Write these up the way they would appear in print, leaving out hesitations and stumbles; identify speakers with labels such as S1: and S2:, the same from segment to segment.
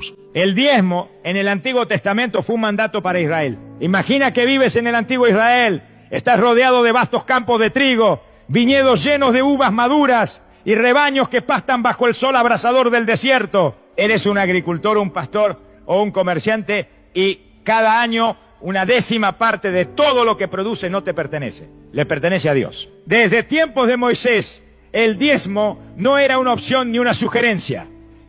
S1: diezmos.
S2: El diezmo en el Antiguo Testamento fue un mandato para Israel. Imagina que vives en el antiguo Israel, estás rodeado de vastos campos de trigo, viñedos llenos de uvas maduras y rebaños que pastan bajo el sol abrasador del desierto. Eres un agricultor, un pastor o un comerciante y cada año una décima parte de todo lo que produce no te pertenece, le pertenece a Dios. Desde tiempos de Moisés, el diezmo no era una opción ni una sugerencia,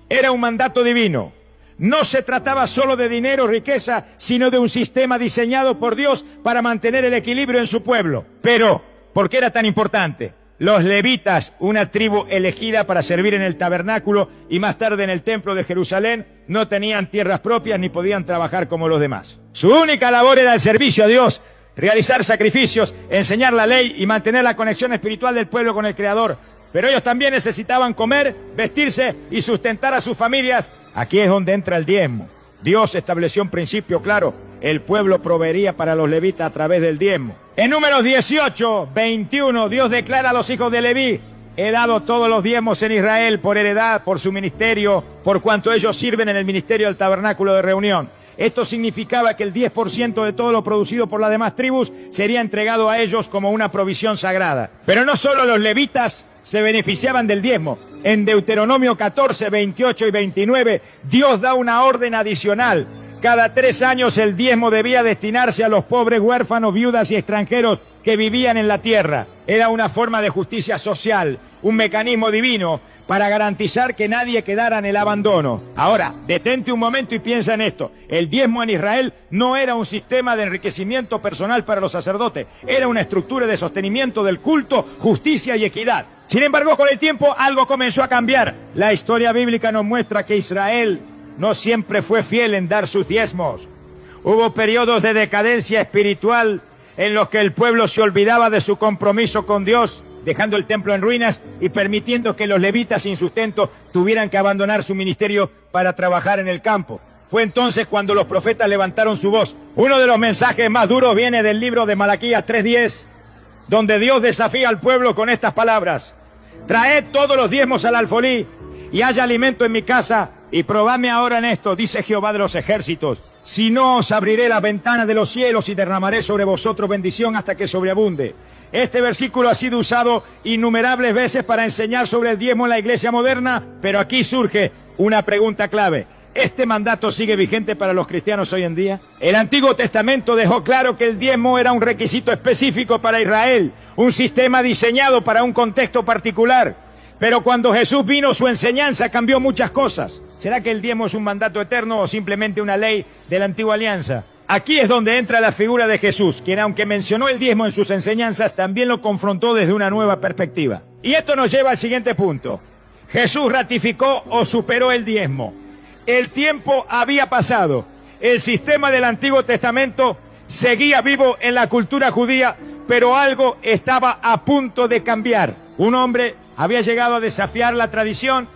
S2: era un mandato divino. No se trataba solo de dinero o riqueza, sino de un sistema diseñado por Dios para mantener el equilibrio en su pueblo. Pero, ¿por qué era tan importante? Los levitas, una tribu elegida para servir en el tabernáculo y más tarde en el templo de Jerusalén, no tenían tierras propias ni podían trabajar como los demás. Su única labor era el servicio a Dios, realizar sacrificios, enseñar la ley y mantener la conexión espiritual del pueblo con el Creador. Pero ellos también necesitaban comer, vestirse y sustentar a sus familias. Aquí es donde entra el diezmo. Dios estableció un principio claro: el pueblo proveería para los levitas a través del diezmo. En Números 18, 21, Dios declara a los hijos de Leví: he dado todos los diezmos en Israel por heredad, por su ministerio, por cuanto ellos sirven en el ministerio del tabernáculo de reunión. Esto significaba que el 10% de todo lo producido por las demás tribus sería entregado a ellos como una provisión sagrada. Pero no solo los levitas se beneficiaban del diezmo. En Deuteronomio 14, 28 y 29, Dios da una orden adicional. Cada 3 años el diezmo debía destinarse a los pobres, huérfanos, viudas y extranjeros que vivían en la tierra. Era una forma de justicia social, un mecanismo divino para garantizar que nadie quedara en el abandono. Ahora, detente un momento y piensa en esto. El diezmo en Israel no era un sistema de enriquecimiento personal para los sacerdotes, era una estructura de sostenimiento del culto, justicia y equidad. Sin embargo, con el tiempo algo comenzó a cambiar. La historia bíblica nos muestra que Israel no siempre fue fiel en dar sus diezmos. Hubo periodos de decadencia espiritual en los que el pueblo se olvidaba de su compromiso con Dios, dejando el templo en ruinas y permitiendo que los levitas sin sustento tuvieran que abandonar su ministerio para trabajar en el campo. Fue entonces cuando los profetas levantaron su voz. Uno de los mensajes más duros viene del libro de Malaquías 3:10, donde Dios desafía al pueblo con estas palabras: traed todos los diezmos al alfolí y haya alimento en mi casa, y probadme ahora en esto, dice Jehová de los ejércitos, si no os abriré las ventanas de los cielos y derramaré sobre vosotros bendición hasta que sobreabunde. Este versículo ha sido usado innumerables veces para enseñar sobre el diezmo en la iglesia moderna, pero aquí surge una pregunta clave. ¿Este mandato sigue vigente para los cristianos hoy en día? El Antiguo Testamento dejó claro que el diezmo era un requisito específico para Israel, un sistema diseñado para un contexto particular. Pero cuando Jesús vino, su enseñanza cambió muchas cosas. ¿Será que el diezmo es un mandato eterno o simplemente una ley de la antigua alianza? Aquí es donde entra la figura de Jesús, quien aunque mencionó el diezmo en sus enseñanzas, también lo confrontó desde una nueva perspectiva. Y esto nos lleva al siguiente punto. Jesús ratificó o superó el diezmo. El tiempo había pasado. El sistema del Antiguo Testamento seguía vivo en la cultura judía, pero algo estaba a punto de cambiar. Un hombre había llegado a desafiar la tradición,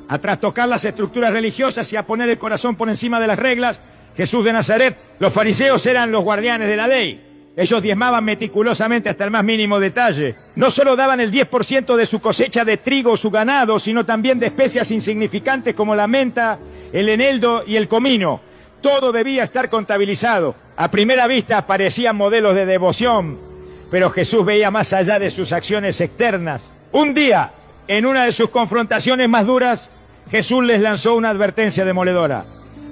S2: a trastocar las estructuras religiosas y a poner el corazón por encima de las reglas. Jesús de Nazaret. Los fariseos eran los guardianes de la ley. Ellos diezmaban meticulosamente hasta el más mínimo detalle. No solo daban el 10% de su cosecha de trigo o su ganado, sino también de especias insignificantes como la menta, el eneldo y el comino. Todo debía estar contabilizado. A primera vista parecían modelos de devoción, pero Jesús veía más allá de sus acciones externas. Un día, en una de sus confrontaciones más duras, Jesús les lanzó una advertencia demoledora.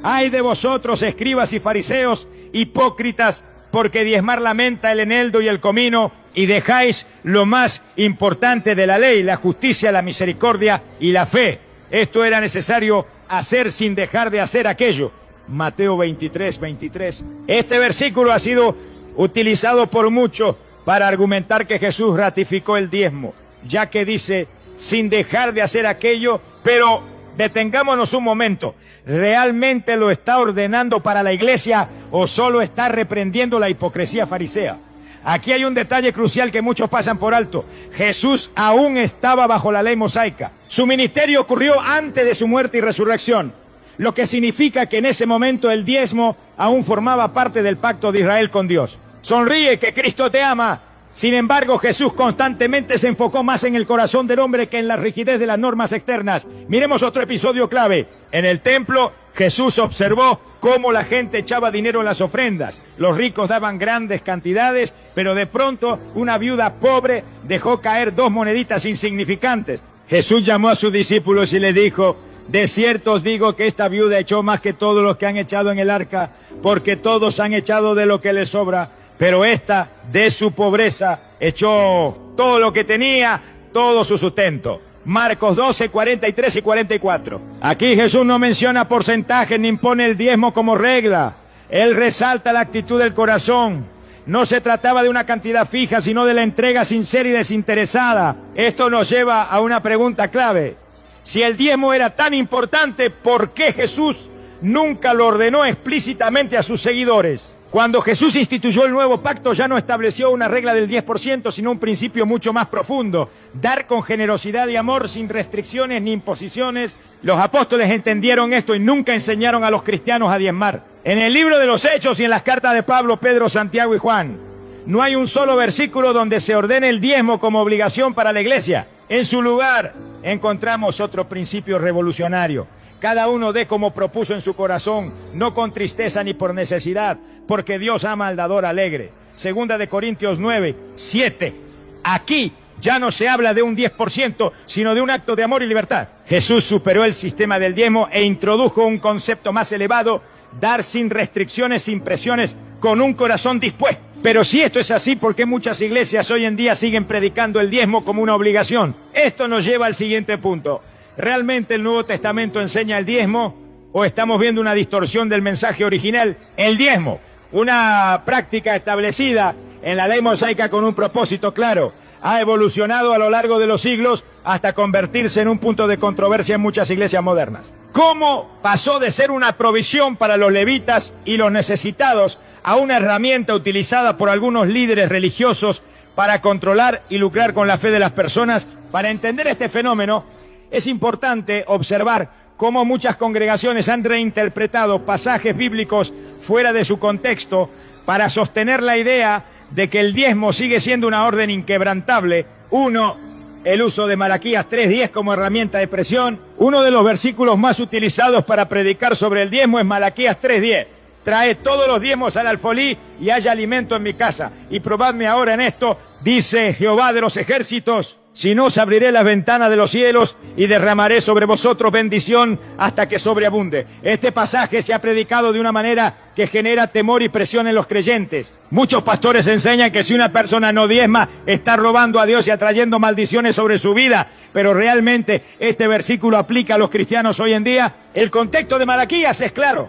S2: ¡Ay de vosotros, escribas y fariseos, hipócritas, porque diezmar la menta, el eneldo y el comino, y dejáis lo más importante de la ley, la justicia, la misericordia y la fe! Esto era necesario hacer sin dejar de hacer aquello. Mateo 23, 23. Este versículo ha sido utilizado por muchos para argumentar que Jesús ratificó el diezmo, ya que dice sin dejar de hacer aquello, pero detengámonos un momento. ¿Realmente lo está ordenando para la iglesia o solo está reprendiendo la hipocresía farisea? Aquí hay un detalle crucial que muchos pasan por alto. Jesús aún estaba bajo la ley mosaica. Su ministerio ocurrió antes de su muerte y resurrección, lo que significa que en ese momento el diezmo aún formaba parte del pacto de Israel con Dios. Sonríe, que Cristo te ama. Sin embargo, Jesús constantemente se enfocó más en el corazón del hombre que en la rigidez de las normas externas. Miremos otro episodio clave. En el templo, Jesús observó cómo la gente echaba dinero en las ofrendas. Los ricos daban grandes cantidades, pero de pronto una viuda pobre dejó caer 2 moneditas insignificantes. Jesús llamó a sus discípulos y les dijo: de cierto os digo que esta viuda echó más que todos los que han echado en el arca, porque todos han echado de lo que les sobra, pero esta, de su pobreza, echó todo lo que tenía, todo su sustento. Marcos 12, 43 y 44. Aquí Jesús no menciona porcentajes ni impone el diezmo como regla. Él resalta la actitud del corazón. No se trataba de una cantidad fija, sino de la entrega sincera y desinteresada. Esto nos lleva a una pregunta clave. Si el diezmo era tan importante, ¿por qué Jesús nunca lo ordenó explícitamente a sus seguidores? Cuando Jesús instituyó el nuevo pacto, ya no estableció una regla del 10%, sino un principio mucho más profundo: dar con generosidad y amor, sin restricciones ni imposiciones. Los apóstoles entendieron esto y nunca enseñaron a los cristianos a diezmar. En el libro de los Hechos y en las cartas de Pablo, Pedro, Santiago y Juan, no hay un solo versículo donde se ordene el diezmo como obligación para la iglesia. En su lugar, encontramos otro principio revolucionario: cada uno dé como propuso en su corazón, no con tristeza ni por necesidad, porque Dios ama al dador alegre. Segunda de Corintios 9, 7. Aquí ya no se habla de un 10%, sino de un acto de amor y libertad. Jesús superó el sistema del diezmo e introdujo un concepto más elevado: dar sin restricciones, sin presiones, con un corazón dispuesto. Pero si esto es así, ¿por qué muchas iglesias hoy en día siguen predicando el diezmo como una obligación? Esto nos lleva al siguiente punto. ¿Realmente el Nuevo Testamento enseña el diezmo o estamos viendo una distorsión del mensaje original? El diezmo, una práctica establecida en la ley mosaica con un propósito claro, ha evolucionado a lo largo de los siglos hasta convertirse en un punto de controversia en muchas iglesias modernas. ¿Cómo pasó de ser una provisión para los levitas y los necesitados a una herramienta utilizada por algunos líderes religiosos para controlar y lucrar con la fe de las personas? Para entender este fenómeno, es importante observar cómo muchas congregaciones han reinterpretado pasajes bíblicos fuera de su contexto para sostener la idea de que el diezmo sigue siendo una orden inquebrantable. Uno, el uso de Malaquías 3:10 como herramienta de presión. Uno de los versículos más utilizados para predicar sobre el diezmo es Malaquías 3:10. Trae todos los diezmos al alfolí y haya alimento en mi casa. Y probadme ahora en esto, dice Jehová de los ejércitos: si no, os abriré las ventanas de los cielos y derramaré sobre vosotros bendición hasta que sobreabunde. Este pasaje se ha predicado de una manera que genera temor y presión en los creyentes. Muchos pastores enseñan que si una persona no diezma, está robando a Dios y atrayendo maldiciones sobre su vida. Pero realmente este versículo aplica a los cristianos hoy en día. El contexto de Malaquías es claro.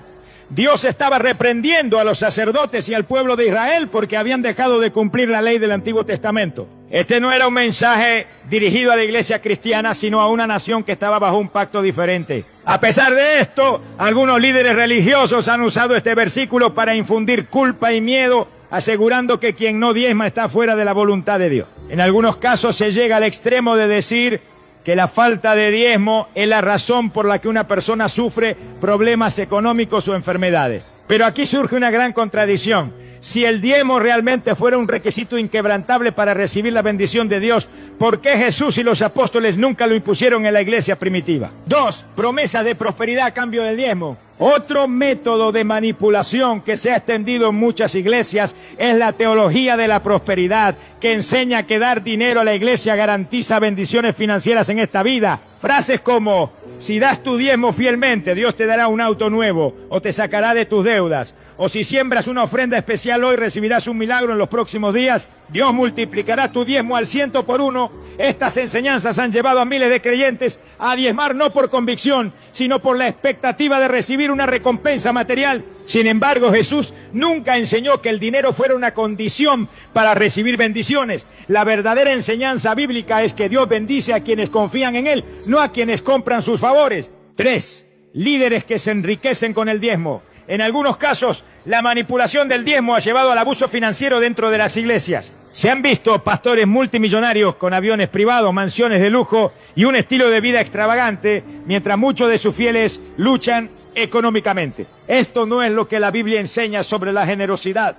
S2: Dios estaba reprendiendo a los sacerdotes y al pueblo de Israel porque habían dejado de cumplir la ley del Antiguo Testamento. Este no era un mensaje dirigido a la iglesia cristiana, sino a una nación que estaba bajo un pacto diferente. A pesar de esto, algunos líderes religiosos han usado este versículo para infundir culpa y miedo, asegurando que quien no diezma está fuera de la voluntad de Dios. En algunos casos se llega al extremo de decir que la falta de diezmo es la razón por la que una persona sufre problemas económicos o enfermedades. Pero aquí surge una gran contradicción. Si el diezmo realmente fuera un requisito inquebrantable para recibir la bendición de Dios, ¿por qué Jesús y los apóstoles nunca lo impusieron en la iglesia primitiva? 2. Promesa de prosperidad a cambio del diezmo. Otro método de manipulación que se ha extendido en muchas iglesias es la teología de la prosperidad, que enseña que dar dinero a la iglesia garantiza bendiciones financieras en esta vida. Frases como: si das tu diezmo fielmente, Dios te dará un auto nuevo o te sacará de tus deudas. O si siembras una ofrenda especial hoy, recibirás un milagro en los próximos días. Dios multiplicará tu diezmo al 100%. Estas enseñanzas han llevado a miles de creyentes a diezmar no por convicción, sino por la expectativa de recibir una recompensa material. Sin embargo, Jesús nunca enseñó que el dinero fuera una condición para recibir bendiciones. La verdadera enseñanza bíblica es que Dios bendice a quienes confían en Él, no a quienes compran sus favores. 3. Líderes que se enriquecen con el diezmo. En algunos casos, la manipulación del diezmo ha llevado al abuso financiero dentro de las iglesias. Se han visto pastores multimillonarios con aviones privados, mansiones de lujo y un estilo de vida extravagante, mientras muchos de sus fieles luchan económicamente. Esto no es lo que la Biblia enseña sobre la generosidad.